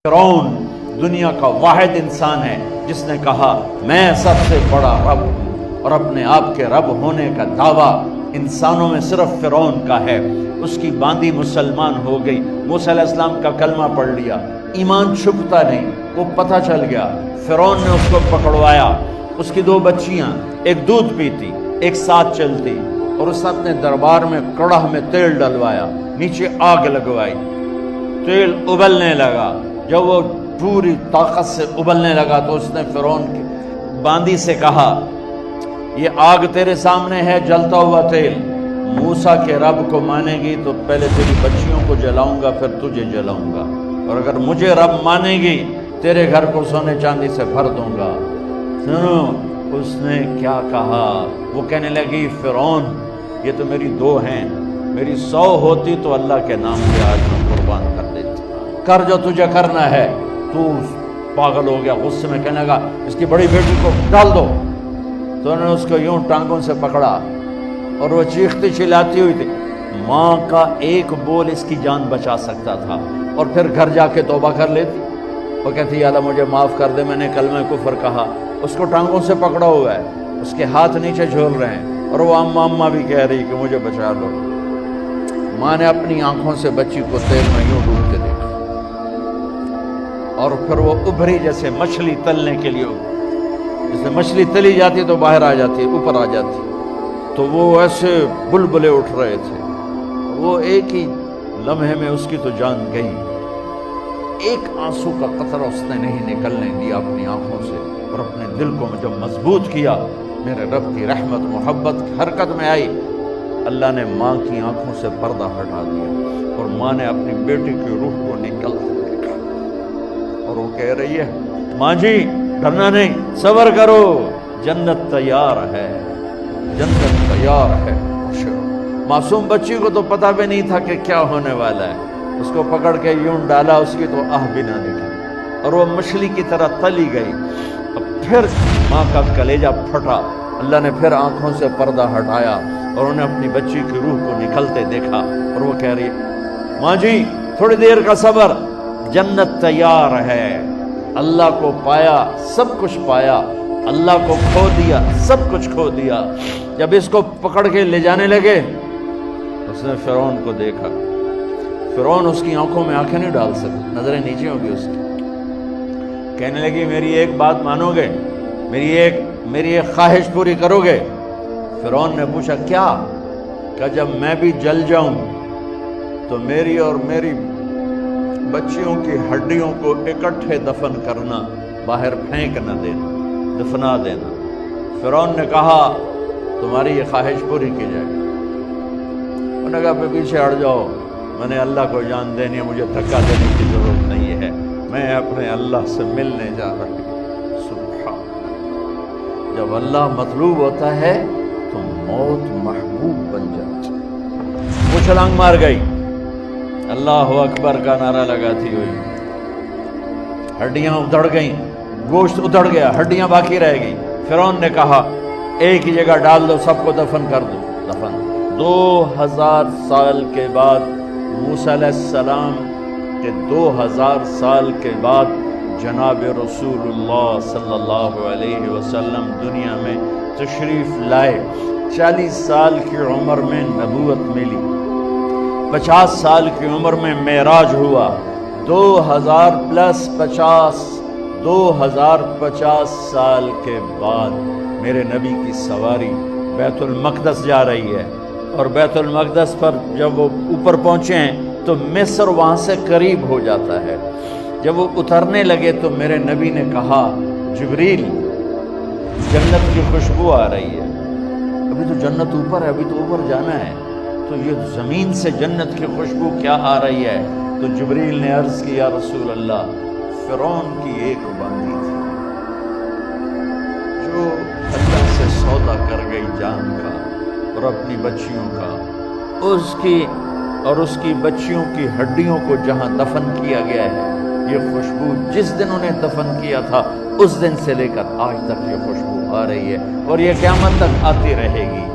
فرعون دنیا کا واحد انسان ہے جس نے کہا میں سب سے بڑا رب ہوں، اور اپنے آپ کے رب ہونے کا دعویٰ انسانوں میں صرف فرعون کا ہے۔ اس کی باندی مسلمان ہو گئی، موسیٰ علیہ السلام کا کلمہ پڑھ لیا، ایمان چھپتا نہیں، وہ پتہ چل گیا۔ فرعون نے اس کو پکڑوایا، اس کی 2 بچیاں، ایک دودھ پیتی ایک ساتھ چلتی، اور اس نے اپنے دربار میں کڑاہ میں تیل ڈلوایا، نیچے آگ لگوائی، تیل ابلنے لگا۔ جب وہ پوری طاقت سے ابلنے لگا تو اس نے فرعون کی باندی سے کہا یہ آگ تیرے سامنے ہے، جلتا ہوا تیل، موسیٰ کے رب کو مانے گی تو پہلے تیری بچیوں کو جلاؤں گا پھر تجھے جلاؤں گا، اور اگر مجھے رب مانے گی تیرے گھر کو سونے چاندی سے بھر دوں گا۔ سنو اس نے کیا کہا، وہ کہنے لگی فرعون یہ تو میری 2 ہیں، میری 100 ہوتی تو اللہ کے نام پہ آج میں قربان کر دیتی، کر جو تجھے کرنا ہے۔ تو پاگل ہو گیا، غصے میں کہنے لگا اس کی بڑی بیٹی کو ڈال دو۔ تو انہوں نے اس کو یوں ٹانگوں سے پکڑا اور وہ چیختی چلاتی ہوئی تھی۔ ماں کا ایک بول اس کی جان بچا سکتا تھا، اور پھر گھر جا کے توبہ کر لیتی۔ وہ کہتی یا اللہ مجھے معاف کر دے، میں نے کلمہ کفر کہا۔ اس کو ٹانگوں سے پکڑا ہوا ہے، اس کے ہاتھ نیچے جھول رہے ہیں، اور وہ اماں اماں بھی کہہ رہی کہ مجھے بچا لو۔ ماں نے اپنی آنکھوں سے بچی کو تیل میں یوں ڈوب کے دیکھا، اور پھر وہ ابھری جیسے مچھلی تلنے کے لیے، جیسے مچھلی تلی جاتی تو باہر آ جاتی، اوپر آ جاتی، تو وہ ایسے بلبلے اٹھ رہے تھے۔ وہ ایک ہی لمحے میں اس کی تو جان گئی، ایک آنسو کا قطرہ اس نے نہیں نکلنے دیا اپنی آنکھوں سے، اور اپنے دل کو جب مضبوط کیا، میرے رب کی رحمت محبت حرکت میں آئی۔ اللہ نے ماں کی آنکھوں سے پردہ ہٹا دیا، اور ماں نے اپنی بیٹی کی روح کو نکلتے دیکھا، اور وہ کہہ رہی ہے ماں جی ڈرنا نہیں، صبر کرو، جنت تیار ہے، جنت تیار ہے۔ معصوم بچی کو تو پتہ بھی نہیں تھا کہ کیا ہونے والا ہے، اس کو پکڑ کے یوں ڈالا، اس کی تو آہ بھی نہ نکلی، اور وہ مچھلی کی طرح تلی گئی۔ اب پھر ماں کا کلیجہ پھٹا، اللہ نے پھر آنکھوں سے پردہ ہٹایا، اور انہیں اپنی بچی کی روح کو نکلتے دیکھا، اور وہ کہہ رہی ہے ماں جی تھوڑی دیر کا صبر، جنت تیار ہے۔ اللہ کو پایا سب کچھ پایا، اللہ کو کھو دیا سب کچھ کھو دیا۔ جب اس کو پکڑ کے لے جانے لگے، اس نے فرعون کو دیکھا۔ فرعون اس کی آنکھوں میں آنکھیں نہیں ڈال سکتا، نظریں نیچے ہوگی اس کی۔ کہنے لگی میری ایک بات مانو گے، میری ایک خواہش پوری کرو گے؟ فرعون نے پوچھا کیا؟ کہ جب میں بھی جل جاؤں تو میری اور میری بچیوں کی ہڈیوں کو اکٹھے دفن کرنا، باہر پھینک نہ دینا، دفنا دینا۔ فرعون نے کہا تمہاری یہ خواہش پوری کی جائے۔ انہوں نے کہا پہ پیچھے ہٹ جاؤ، میں نے اللہ کو جان دینی ہے، مجھے دھکا دینے کی ضرورت نہیں ہے، میں اپنے اللہ سے ملنے جا رہی ہوں۔ سبحان اللہ، جب اللہ مطلوب ہوتا ہے تو موت محبوب بن جاتی۔ وہ چھلانگ مار گئی، اللہ اکبر کا نعرہ لگاتی ہوئی، ہڈیاں ادھڑ گئیں، گوشت ادھڑ گیا، ہڈیاں باقی رہ گئیں۔ فرعون نے کہا ایک ہی جگہ ڈال دو، سب کو دفن کر دو۔ دفن 2000 سال کے بعد، موسیٰ علیہ السلام کے 2000 سال کے بعد جناب رسول اللہ صلی اللہ علیہ وسلم دنیا میں تشریف لائے۔ 40 سال کی عمر میں نبوت ملی، 50 سال کی عمر میں معراج ہوا، 2050 سال کے بعد میرے نبی کی سواری بیت المقدس جا رہی ہے، اور بیت المقدس پر جب وہ اوپر پہنچے ہیں تو مصر وہاں سے قریب ہو جاتا ہے۔ جب وہ اترنے لگے تو میرے نبی نے کہا جبریل جنت کی خوشبو آ رہی ہے، ابھی تو جنت اوپر ہے، ابھی تو اوپر جانا ہے، تو یہ زمین سے جنت کی خوشبو کیا آ رہی ہے؟ تو جبریل نے عرض کی یا رسول اللہ فرعون کی ایک باندی تھی جو اللہ سے سودا کر گئی جان کا اور اپنی بچیوں کا، اس کی بچیوں کی ہڈیوں کو جہاں دفن کیا گیا ہے، یہ خوشبو جس دن انہیں دفن کیا تھا اس دن سے لے کر آج تک یہ خوشبو آ رہی ہے، اور یہ قیامت تک آتی رہے گی۔